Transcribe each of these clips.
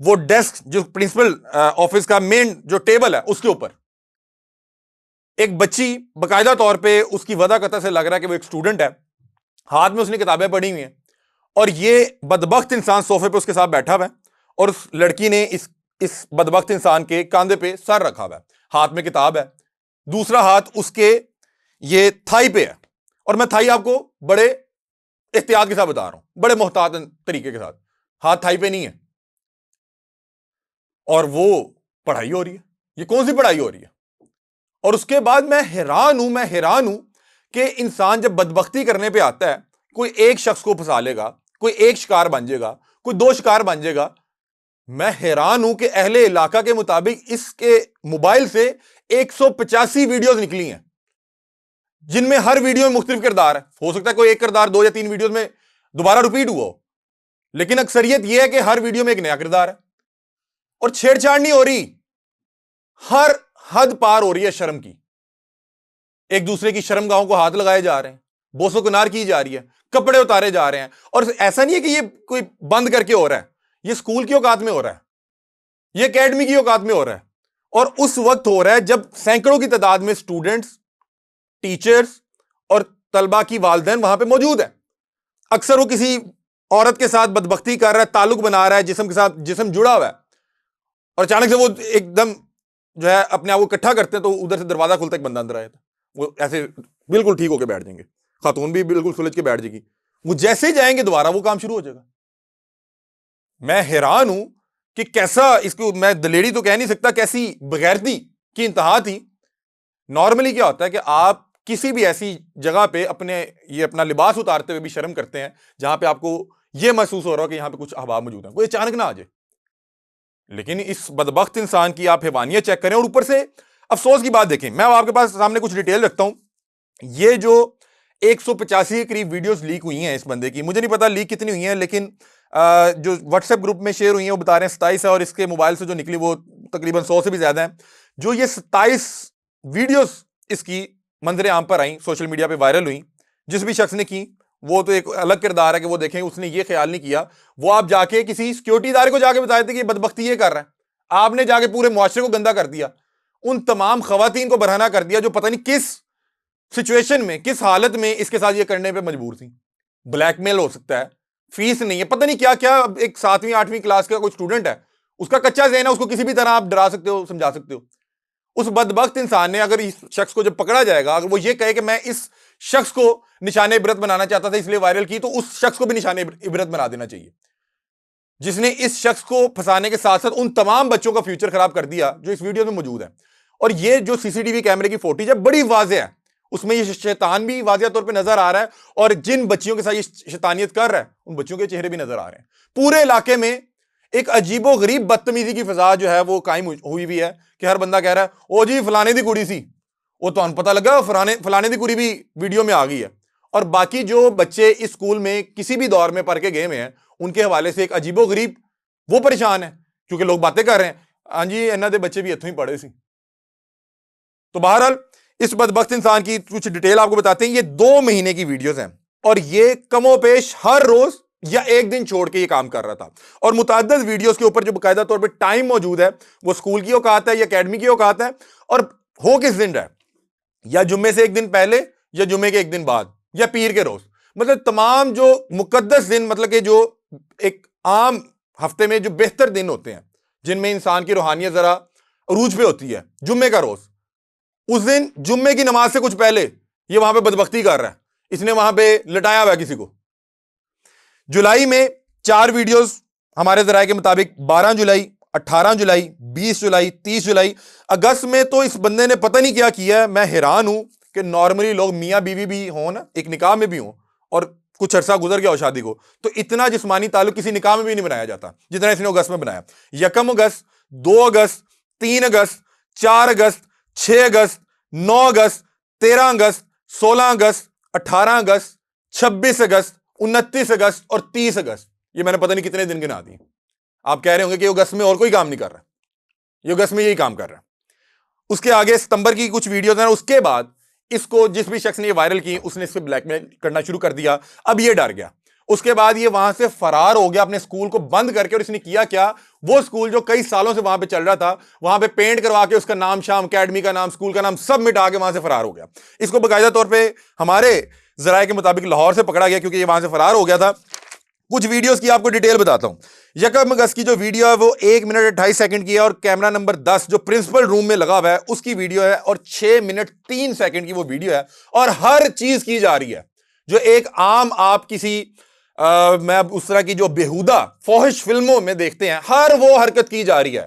وہ ڈیسک جو principal office کا مین جو ٹیبل ہے اس کے اوپر ایک بچی باقاعدہ طور پہ اس کی وضع قطع سے لگ رہا ہے کہ وہ ایک اسٹوڈنٹ ہے, ہاتھ میں اس نے کتابیں پڑھی ہوئی ہیں, اور یہ بدبخت انسان صوفے پہ اس کے ساتھ بیٹھا ہوا ہے, اور اس لڑکی نے اس بدبخت انسان کے کاندھے پہ سر رکھا ہوا ہے, ہاتھ میں کتاب ہے, دوسرا ہاتھ اس کے یہ تھائی پہ ہے, اور میں تھائی آپ کو بڑے احتیاط کے ساتھ بتا رہا ہوں, بڑے محتاط طریقے کے ساتھ, ہاتھ تھائی پہ نہیں ہے, اور وہ پڑھائی ہو رہی ہے. یہ کون سی پڑھائی ہو رہی ہے؟ اور اس کے بعد میں حیران ہوں کہ انسان جب بدبختی کرنے پہ آتا ہے, کوئی ایک شخص کو پھنسا لے گا, کوئی ایک شکار بن جائے گا, کوئی دو شکار بن جائے گا. میں حیران ہوں کہ اہل علاقہ کے مطابق اس کے موبائل سے 185 ویڈیوز نکلی ہیں, جن میں ہر ویڈیو میں مختلف کردار ہے. ہو سکتا ہے کوئی ایک کردار 2 یا 3 ویڈیوز میں دوبارہ ریپیٹ ہوا ہو, لیکن اکثریت یہ ہے کہ ہر ویڈیو میں ایک نیا کردار ہے, اور چھیڑ چھاڑ نہیں ہو رہی, ہر حد پار ہو رہی ہے شرم کی. ایک دوسرے کی شرم گاہوں کو ہاتھ لگائے جا رہے ہیں, بوس و کنار کی جا رہی ہے, کپڑے اتارے جا رہے ہیں, اور ایسا نہیں ہے کہ یہ کوئی بند کر کے ہو رہا ہے, یہ اسکول کی اوقات میں ہو رہا ہے, یہ اکیڈمی کی اوقات میں ہو رہا ہے, اور اس وقت ہو رہا ہے جب سینکڑوں کی تعداد میں اسٹوڈنٹس, ٹیچرز اور طلبہ کی والدین وہاں پہ موجود ہیں. اکثر وہ کسی عورت کے ساتھ بدبختی کر رہا ہے, تعلق بنا رہا ہے, جسم کے ساتھ جسم جڑا ہوا ہے, اور اچانک سے وہ ایک دم جو ہے اپنے آپ کو اکٹھا کرتے ہیں, تو ادھر سے دروازہ کھلتا ہے, ایک بندہ اندر آیا تھا, وہ ایسے بالکل ٹھیک ہو کے بیٹھ جائیں گے, خاتون بھی بالکل سلجھ کے بیٹھ جائے گی, وہ جیسے جائیں گے دوبارہ وہ کام شروع ہو جائے گا. میں حیران ہوں کہ کیسا, اس کو میں دلیری تو کہہ نہیں سکتا, کیسی بغیرتی کی انتہا تھی. نارملی کیا ہوتا ہے کہ آپ کسی بھی ایسی جگہ پہ اپنا لباس اتارتے ہوئے بھی شرم کرتے ہیں جہاں پہ آپ کو یہ محسوس ہو رہا ہو کہ یہاں پہ کچھ احباب موجود ہیں, کوئی اچانک نہ آ جائے. لیکن اس بدبخت انسان کی آپ حیوانیت چیک کریں, اور اوپر سے افسوس کی بات دیکھیں. میں آپ کے پاس سامنے کچھ ڈیٹیل رکھتا ہوں. یہ جو 185 کے قریب ویڈیوز لیک ہوئی ہیں اس بندے کی, مجھے نہیں پتا لیک کتنی ہوئی ہیں, لیکن جو واٹس ایپ گروپ میں شیئر ہوئی ہیں وہ بتا رہے ہیں 27 ہے, اور اس کے موبائل سے جو نکلی وہ تقریباً 100 سے بھی زیادہ ہیں. جو یہ 27 ویڈیوز اس کی منظر عام پر آئیں, سوشل میڈیا پہ وائرل ہوئیں, جس بھی شخص نے کی وہ تو ایک الگ کردار ہے کہ وہ دیکھیں, اس نے یہ خیال نہیں کیا, وہ آپ جا کے کسی سیکیورٹی ادارے کو جا کے بتائے تھے کہ یہ بدبختی یہ کر رہا ہے, آپ نے جا کے پورے معاشرے کو گندا کر دیا, ان تمام خواتین کو برہنہ کر دیا جو پتہ نہیں کس سچویشن میں, کس حالت میں اس کے ساتھ یہ کرنے پہ مجبور تھی. بلیک میل ہو سکتا ہے, فیس نہیں ہے, پتہ نہیں کیا کیا. ایک 7ویں 8ویں کلاس کا کوئی اسٹوڈنٹ ہے, اس کا کچا ذہن ہے, اس کو کسی بھی طرح آپ ڈرا سکتے ہو, سمجھا سکتے ہو. اس بدبخت انسان نے, اگر اس شخص کو جب پکڑا جائے گا, اگر وہ یہ کہے کہ میں اس شخص کو نشان عبرت بنانا چاہتا تھا اس لیے وائرل کی, تو اس شخص کو بھی نشان عبرت بنا دینا چاہیے, جس نے اس شخص کو پھنسانے کے ساتھ ساتھ ان تمام بچوں کا فیوچر خراب کر دیا جو اس ویڈیو میں موجود ہے. اور یہ جو سی سی ٹی وی کیمرے کی فوٹیج ہے بڑی واضح ہے, اس میں یہ شیطان بھی واضح طور پہ نظر آ رہا ہے, اور جن بچیوں کے ساتھ یہ شیطانیت کر رہا ہے ان بچیوں کے چہرے بھی نظر آ رہے ہیں. پورے علاقے میں ایک عجیب و غریب بدتمیزی کی فضا جو ہے وہ قائم ہوئی ہوئی ہے, کہ ہر بندہ کہہ رہا ہے او جی فلانے دی کڑی سی, وہ تو پتہ لگا فلانے دی کڑی بھی ویڈیو میں آ گئی ہے. اور باقی جو بچے اس اسکول میں کسی بھی دور میں پڑھ کے گئے ہوئے ہیں, ان کے حوالے سے ایک عجیب و غریب وہ پریشان ہے, کیونکہ لوگ باتیں کر رہے ہیں ہاں جی انہاں دے بچے بھی اتوں ہی پڑھے سی. تو بہرحال اس بدبخت انسان کی کچھ ڈیٹیل آپ کو بتاتے ہیں. یہ 2 مہینے کی ویڈیوز ہیں, اور یہ کم و بیش ہر روز یا ایک دن چھوڑ کے یہ کام کر رہا تھا. اور متعدد ویڈیوز کے اوپر جو باقاعدہ طور پہ ٹائم موجود ہے وہ اسکول کی اوقات ہے یا اکیڈمی کی اوقات ہے, اور ہو کس دن رہا ہے, یا جمعے سے ایک دن پہلے, یا جمعے کے ایک دن بعد, یا پیر کے روز. مطلب تمام جو مقدس دن, مطلب کہ جو ایک عام ہفتے میں جو بہتر دن ہوتے ہیں جن میں انسان کی روحانیت ذرا عروج پہ ہوتی ہے, جمعے کا روز, اس دن جمعے کی نماز سے کچھ پہلے یہ وہاں پہ بدبختی کر رہا ہے, اس نے وہاں پہ لٹایا ہوا ہے کسی کو. جولائی میں 4 ویڈیوز ہمارے ذرائع کے مطابق, 12 جولائی, 18 جولائی, 20 جولائی, 30 جولائی. اگست میں تو اس بندے نے پتہ نہیں کیا کیا ہے. میں حیران ہوں کہ نارملی لوگ میاں بیوی بھی ہوں نا, ایک نکاح میں بھی ہوں, اور کچھ عرصہ گزر گیا ہو شادی کو, تو اتنا جسمانی تعلق کسی نکاح میں بھی نہیں بنایا جاتا جتنا اس نے اگست میں بنایا. 1 اگست, 2 اگست, 3 اگست, 4 اگست, 6 اگست, 9 اگست, 13 اگست, 16 اگست, 18 اگست, 26 اگست, 29 اگست اور 30 اگست. یہ میں نے پتہ نہیں کتنے دن گنا دی. آپ کہہ رہے ہوں گے کہ اگست میں اور کوئی کام نہیں کر رہا, یہ اگست میں یہی کام کر رہا ہے. اس کے آگے ستمبر کی کچھ ویڈیوز ہیں. اس کے بعد اس کو جس بھی شخص نے یہ وائرل کی, اس نے اس پہ بلیک میل کرنا شروع کر دیا. اب یہ ڈر گیا, اس کے بعد یہ وہاں سے فرار ہو گیا اپنے اسکول کو بند کر کے. اور اس نے کیا کیا, وہ اسکول جو کئی سالوں سے وہاں پہ چل رہا تھا, وہاں پہ پینٹ کروا کے اس کا نام شام, اکیڈمی کا نام, اسکول کا نام سب مٹا کے وہاں سے فرار ہو گیا. اس کو باقاعدہ طور پہ ہمارے ذرائع کے مطابق لاہور سے پکڑا گیا کیونکہ یہ وہاں سے فرار ہو گیا تھا. کچھ ویڈیوز کی آپ کو ڈیٹیل بتاتا ہوں. 1 اگست کی جو ویڈیو ہے وہ 1 منٹ 28 سیکنڈ کی ہے, اور کیمرہ نمبر 10 جو پرنسپل روم میں لگا ہوا ہے اس کی ویڈیو ہے, اور 6 منٹ 3 سیکنڈ کی وہ ویڈیو ہے. اور ہر چیز کی جا رہی ہے جو ایک عام آپ کسی میں اس طرح کی جو بیہودہ فوحش فلموں میں دیکھتے ہیں, ہر وہ حرکت کی جا رہی ہے.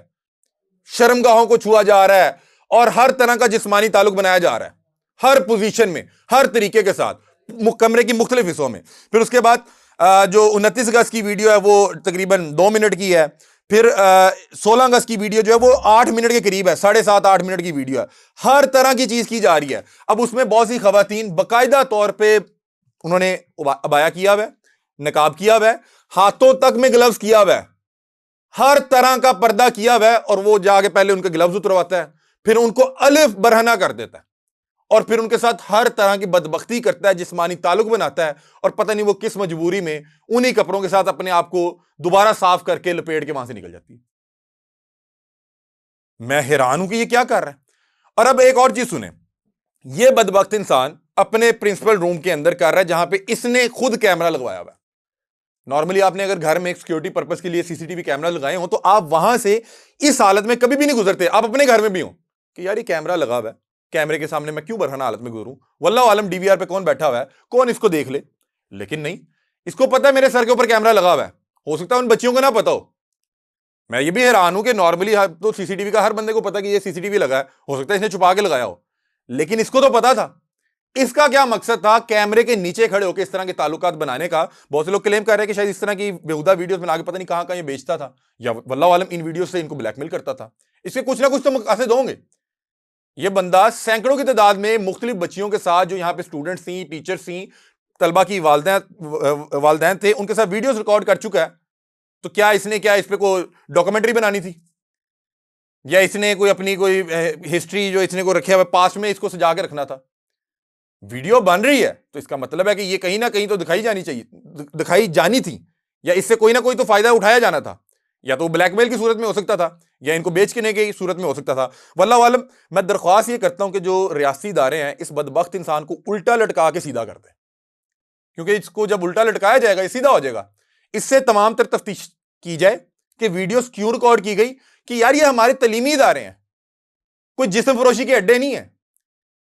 شرمگاہوں کو چھوا جا رہا ہے, اور ہر طرح کا جسمانی تعلق بنایا جا رہا ہے, ہر پوزیشن میں, ہر طریقے کے ساتھ, کمرے کی مختلف حصوں میں. پھر اس کے بعد جو 29 اگست کی ویڈیو ہے وہ تقریباً 2 منٹ کی ہے. پھر 16 اگست کی ویڈیو جو ہے وہ 8 منٹ کے قریب ہے, 7.5-8 منٹ کی ویڈیو ہے. ہر طرح کی چیز کی جا رہی ہے. اب اس میں بہت سی خواتین باقاعدہ طور پہ انہوں نے عبایا کیا ہوا ہے, نقاب کیا ہوا ہے, ہاتھوں تک میں گلوز کیا ہوا ہے, ہر طرح کا پردہ کیا ہوا ہے, اور وہ جا کے پہلے ان کے گلوز اترواتا ہے, پھر ان کو الف برہنہ کر دیتا ہے, اور پھر ان کے ساتھ ہر طرح کی بدبختی کرتا ہے, جسمانی تعلق بناتا ہے, اور پتہ نہیں وہ کس مجبوری میں انہی کپڑوں کے ساتھ اپنے آپ کو دوبارہ صاف کر کے لپیٹ کے وہاں سے نکل جاتی ہے. میں حیران ہوں کہ یہ کیا کر رہا ہے. اور اب ایک اور چیز سنیں, یہ بدبخت انسان اپنے پرنسپل روم کے اندر کر رہا ہے جہاں پہ اس نے خود کیمرہ لگوایا ہوا ہے. نارملی آپ نے اگر گھر میں ایک سیکیورٹی پرپس کے لیے CCTV کیمرہ لگائے ہوں تو آپ وہاں سے اس حالت میں کبھی بھی نہیں گزرتے. آپ اپنے گھر میں بھی ہوں کہ یار یہ کیمرہ لگا ہوا ہے, کیمرے کے سامنے میں کیوں برہنہ حالت میں گزروں, واللہ عالم DVR پہ کون بیٹھا ہوا ہے, کون اس کو دیکھ لے. لیکن نہیں, اس کو پتہ ہے میرے سر کے اوپر کیمرہ لگا ہوا ہے. ہو سکتا ہے ان بچیوں کو نہ پتا ہو. میں یہ بھی حیران ہوں کہ نارملی تو CCTV کا ہر بندے کو پتا کہ یہ CCTV لگا ہے, ہو سکتا ہے اس نے چھپا کے لگایا ہو, لیکن اس کو تو پتا تھا. اس کا کیا مقصد تھا کیمرے کے نیچے کھڑے ہو کے اس طرح کے تعلقات بنانے کا. بہت سے لوگ کلیم کر رہے ہیں کہ شاید اس طرح کی بیہودہ ویڈیوز بنا کے پتہ نہیں کہاں کہاں یہ بیچتا تھا, یا واللہ عالم ان ویڈیوز سے ان کو بلیک میل کرتا تھا. اس کے کچھ نہ کچھ تو مقاصد ہوں گے. یہ بندہ سینکڑوں کی تعداد میں مختلف بچیوں کے ساتھ جو یہاں پہ اسٹوڈنٹس تھیں, ٹیچرز تھیں, طلبہ کی والدین تھے, ان کے ساتھ ویڈیوز ریکارڈ کر چکا ہے. تو کیا اس نے اس پہ کوئی ڈاکومنٹری بنانی تھی, یا اس نے کوئی اپنی کوئی ہسٹری جو اس نے کوئی رکھا ہوا پاسٹ میں اس کو سجا کے رکھنا تھا. ویڈیو بن رہی ہے تو اس کا مطلب ہے کہ یہ کہیں نہ کہیں تو دکھائی جانی تھی, یا اس سے کوئی نہ کوئی تو فائدہ اٹھایا جانا تھا. یا تو بلیک میل کی صورت میں ہو سکتا تھا, یا ان کو بیچنے کی صورت میں ہو سکتا تھا. واللہ عالم. میں درخواست یہ کرتا ہوں کہ جو ریاستی ادارے ہیں اس بدبخت انسان کو الٹا لٹکا کے سیدھا کر دیں, کیونکہ اس کو جب الٹا لٹکایا جائے گا یہ سیدھا ہو جائے گا. اس سے تمام تر تفتیش کی جائے کہ ویڈیوز کیوں ریکارڈ کی گئی, کہ یار یہ ہمارے تعلیمی ادارے ہیں, کوئی جسم فروشی کے اڈے نہیں ہیں.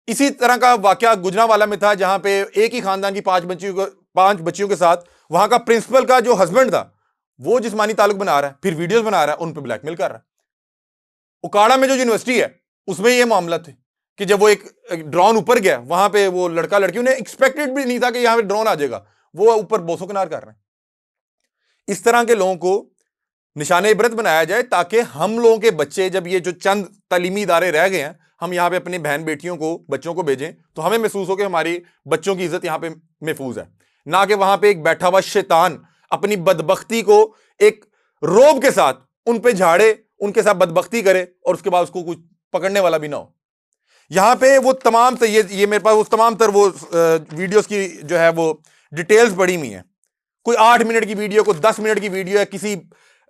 اسی طرح کا واقعہ گجرانوالہ میں تھا جہاں پہ ایک ہی خاندان کی 5 بچیوں کے ساتھ وہاں کا پرنسپل کا جو ہسبینڈ تھا وہ جسمانی تعلق بنا رہا ہے, پھر ویڈیوز بنا رہا ہے, ان پہ بلیک میل کر رہا ہے. اکاڑا میں جو یونیورسٹی ہے اس میں یہ معاملہ تھے کہ جب وہ ایک ڈرون اوپر گیا وہاں پہ وہ لڑکا لڑکی, انہیں ایکسپیکٹڈ بھی نہیں تھا کہ یہاں پہ ڈرون آ جائے گا, وہ اوپر بوسو کنار کر رہے ہیں. اس طرح کے لوگوں کو نشان عبرت بنایا جائے تاکہ ہم لوگوں کے بچے, جب یہ جو چند تعلیمی ادارے رہ گئے ہیں, ہم یہاں پہ اپنی بہن بیٹیوں کو, بچوں کو بھیجیں تو ہمیں محسوس ہو کہ ہماری بچوں کی عزت یہاں پہ محفوظ ہے, نہ کہ وہاں پہ ایک بیٹھا ہوا شیطان اپنی بدبختی کو ایک روب کے ساتھ ان پہ جھاڑے, ان کے ساتھ بدبختی کرے, اور اس کے بعد اس کو کچھ پکڑنے والا بھی نہ ہو. یہاں پہ وہ تمام یہ میرے پاس تمام تر وہ ویڈیوز کی جو ہے وہ ڈیٹیلز پڑی ہوئی ہیں. کوئی 8 منٹ کی ویڈیو, کوئی 10 منٹ کی ویڈیو ہے, کسی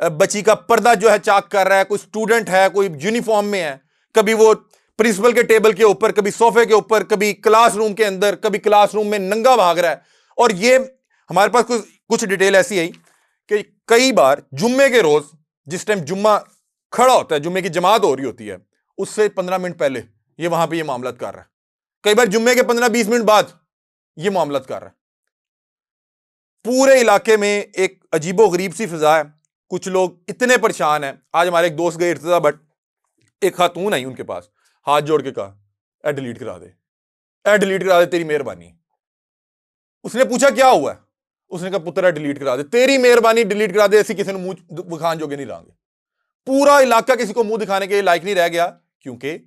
بچی کا پردہ جو ہے چاک کر رہا ہے, کوئی اسٹوڈنٹ ہے, کوئی یونیفارم میں ہے, کبھی وہ پرنسپل کے ٹیبل کے اوپر, کبھی صوفے کے اوپر, کبھی کلاس روم کے اندر, کبھی کلاس روم میں ننگا بھاگ رہا ہے. اور یہ ہمارے پاس کچھ ڈیٹیل ایسی آئی کہ کئی بار جمعے کے روز جس ٹائم جمعہ کھڑا ہوتا ہے, جمعے کی جماعت ہو رہی ہوتی ہے, اس سے 15 منٹ پہلے یہ وہاں پہ یہ معاملات کر رہا ہے. کئی بار جمعے کے 15-20 منٹ بعد یہ معاملات کر رہا ہے. پورے علاقے میں ایک عجیب و غریب سی فضا ہے. کچھ لوگ اتنے پریشان ہیں. آج ہمارے ایک دوست گئے ارتضیٰ بٹ, ایک خاتون آئی ان کے پاس, ہاتھ جوڑ کے کہا اے ڈیلیٹ کرا دے, اے ڈیلیٹ کرا دے, تیری مہربانی. اس نے پوچھا کیا ہوا ہے, اس نے کہا پتر ڈیلیٹ کرا دے, تیری مہربانی ڈیلیٹ کرا دے, ایسی کسی نے منہ دکھان جو گے نہیں رہے. پورا علاقہ کسی کو منہ دکھانے کے لائق نہیں رہ گیا, کیونکہ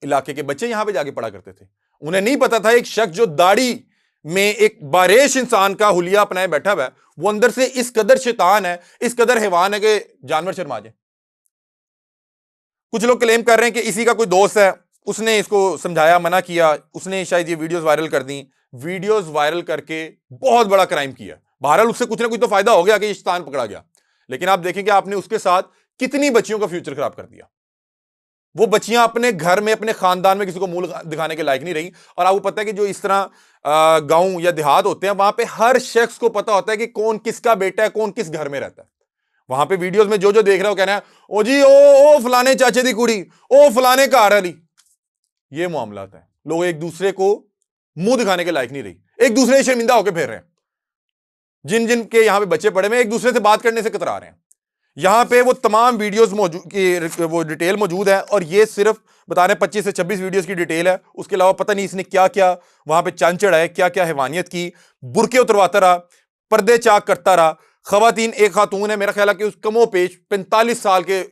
علاقے کے بچے یہاں پہ جا کے پڑھا کرتے تھے. انہیں نہیں پتا تھا ایک شخص جو داڑھی میں ایک باریش انسان کا حلیہ اپنائے بیٹھا ہوا ہے, وہ اندر سے اس قدر شیطان ہے, اس قدر حیوان ہے کہ جانور شرما جائے. کچھ لوگ کلیم کر رہے ہیں کہ اسی کا کوئی دوست ہے, اس نے اس کو سمجھایا, منع کیا, اس نے شاید یہ ویڈیوز وائرل کر دیں. ویڈیوز وائرل کر کے بہت بڑا کرائم کیا, بہرحال اس سے کچھ نہ کچھ تو فائدہ ہو گیا کہ یہ شیطان پکڑا گیا، لیکن آپ دیکھیں کہ آپ نے اس کے ساتھ کتنی بچیوں کا فیوچر خراب کر دیا. وہ بچیاں اپنے گھر میں اپنے خاندان میں کسی کو منہ دکھانے کے لائق نہیں رہی. اور آپ کو پتہ ہے کہ جو اس طرح گاؤں یا دیہات ہوتے ہیں وہاں پہ ہر شخص کو پتا ہوتا ہے کہ کون کس کا بیٹا ہے، کون کس گھر میں رہتا ہے. وہاں پہ ویڈیوز میں جو دیکھ رہا ہے وہ کہنا ہے او جی او فلانے چاچے دی کڑی، او فلانے گھر والی. یہ معاملات ہیں. لوگ ایک دوسرے کو منہ دکھانے کے لائق نہیں رہی، ایک دوسرے سے شرمندہ ہو کے پھیر رہے ہیں. جن کے یہاں پہ بچے پڑے ہوئے ایک دوسرے سے بات کرنے سے کترا رہے ہیں. یہاں پہ وہ تمام ویڈیوز وہ ڈیٹیل موجود ہے، اور یہ صرف بتا رہے ہیں 25 سے 26 ویڈیوز کی ڈیٹیل ہے. اس کے علاوہ پتہ نہیں اس نے کیا کیا وہاں پہ چند چڑھائے، کیا کیا حیوانیت کی، برقعے اترواتا رہا، پردے چاک کرتا رہا. خواتین، ایک خاتون ہے میرا خیال ہے کہ اس کم و بیش 45 سال کے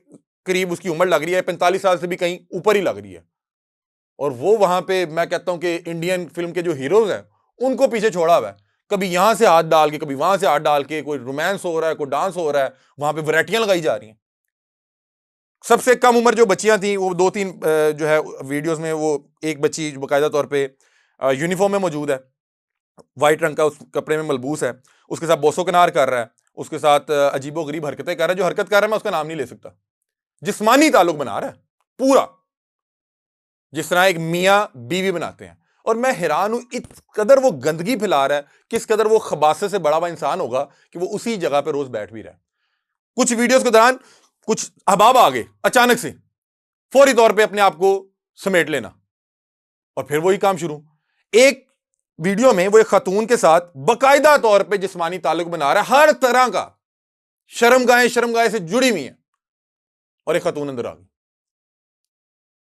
قریب اس کی عمر لگ رہی ہے، 45 سال سے بھی کہیں اوپر ہی لگ رہی ہے. اور وہ وہاں پہ میں کہتا ہوں کہ انڈین فلم کے جو ہیروز ہیں ان کو پیچھے چھوڑا ہوا ہے. کبھی یہاں سے ہاتھ ڈال کے، کبھی وہاں سے ہاتھ ڈال کے، کوئی رومانس ہو رہا ہے، کوئی ڈانس ہو رہا ہے، وہاں پہ ورائٹیاں لگائی جا رہی ہیں. سب سے کم عمر جو بچیاں تھیں وہ 2-3 جو ہے ویڈیوز میں، وہ ایک بچی جو باقاعدہ طور پہ یونیفارم میں موجود ہے، وائٹ رنگ کا اس کپڑے میں ملبوس ہے، اس کے ساتھ بوسو کنار کر رہا ہے، اس کے ساتھ عجیب و غریب حرکتیں کر رہا ہے. جو حرکت کر رہا ہے میں اس کا نام نہیں لے سکتا. جسمانی تعلق بنا رہا ہے پورا، جس طرح ایک میاں بیوی بناتے ہیں. اور میں حیران ہوں اس قدر وہ گندگی پھیلا رہا ہے، کس قدر وہ خباثت سے بڑا ہوا انسان ہوگا کہ وہ اسی جگہ پہ روز بیٹھ بھی رہا ہے. کچھ ویڈیوز کے دوران کچھ احباب آ گئے اچانک سے، فوری طور پہ اپنے آپ کو سمیٹ لینا، اور پھر وہی کام شروع. ایک ویڈیو میں وہ ایک خاتون کے ساتھ باقاعدہ طور پہ جسمانی تعلق بنا رہا ہے، ہر طرح کا، شرمگاہیں سے جڑی ہوئی ہیں، اور ایک خاتون اندر آ گئی.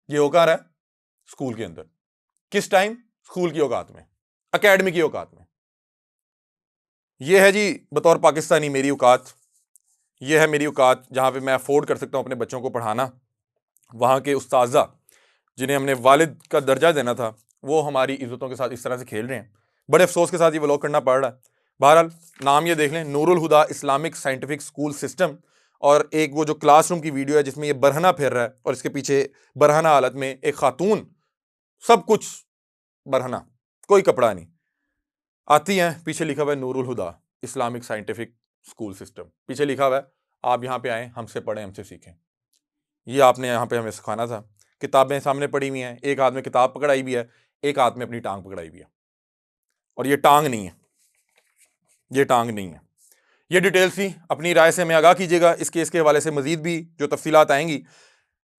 یہ ہو کر رہا ہے اسکول کے اندر. کس ٹائم؟ اسکول کی اوقات میں، اکیڈمی کی اوقات میں. یہ ہے جی بطور پاکستانی میری اوقات، یہ ہے میری اوقات جہاں پہ میں افورڈ کر سکتا ہوں اپنے بچوں کو پڑھانا. وہاں کے استاذہ جنہیں ہم نے والد کا درجہ دینا تھا وہ ہماری عزتوں کے ساتھ اس طرح سے کھیل رہے ہیں. بڑے افسوس کے ساتھ یہ ولاگ کرنا پڑ رہا ہے. بہرحال نام یہ دیکھ لیں، نور الہدا اسلامک سائنٹیفک اسکول سسٹم. اور ایک وہ جو کلاس روم کی ویڈیو ہے جس میں یہ برہنہ پھیر رہا ہے، اور اس کے پیچھے برہنہ حالت میں ایک خاتون، سب کچھ برہنہ، کوئی کپڑا نہیں، آتی ہیں. پیچھے لکھا ہوا ہے نور الہدا اسلامک سائنٹیفک اسکول سسٹم. پیچھے لکھا ہوا ہے آپ یہاں پہ آئیں، ہم سے پڑھیں، ہم سے سیکھیں. یہ آپ نے یہاں پہ ہمیں سکھانا تھا. کتابیں سامنے پڑھی ہوئی ہیں، ایک ہاتھ میں کتاب پکڑائی ہوئی ہے، ایک ہاتھ میں اپنی ٹانگ پکڑائی ہوئی ہے. اور یہ ٹانگ نہیں ہے، یہ ٹانگ نہیں ہے. یہ ڈیٹیلز تھی، اپنی رائے سے ہمیں آگاہ کیجیے گا. اس کیس کے حوالے سے مزید بھی جو تفصیلات آئیں گی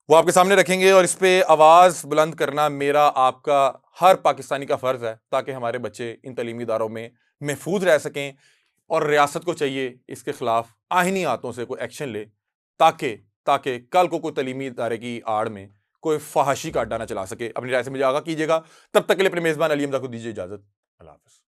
وہ آپ کے سامنے رکھیں گے، اور اس پہ آواز بلند کرنا میرا، آپ کا، ہر پاکستانی کا فرض ہے، تاکہ ہمارے بچے ان تعلیمی اداروں میں محفوظ رہ سکیں. اور ریاست کو چاہیے اس کے خلاف آئینی ہاتھوں سے کوئی ایکشن لے، تاکہ کل کو کوئی تعلیمی ادارے کی آڑ میں کوئی فحاشی کا اڈا نہ چلا سکے. اپنی رائے سے مجھے آگاہ کیجیے گا. تب تک کے لیے اپنے میزبان علی حمزہ کو دیجیے اجازت. اللہ حافظ.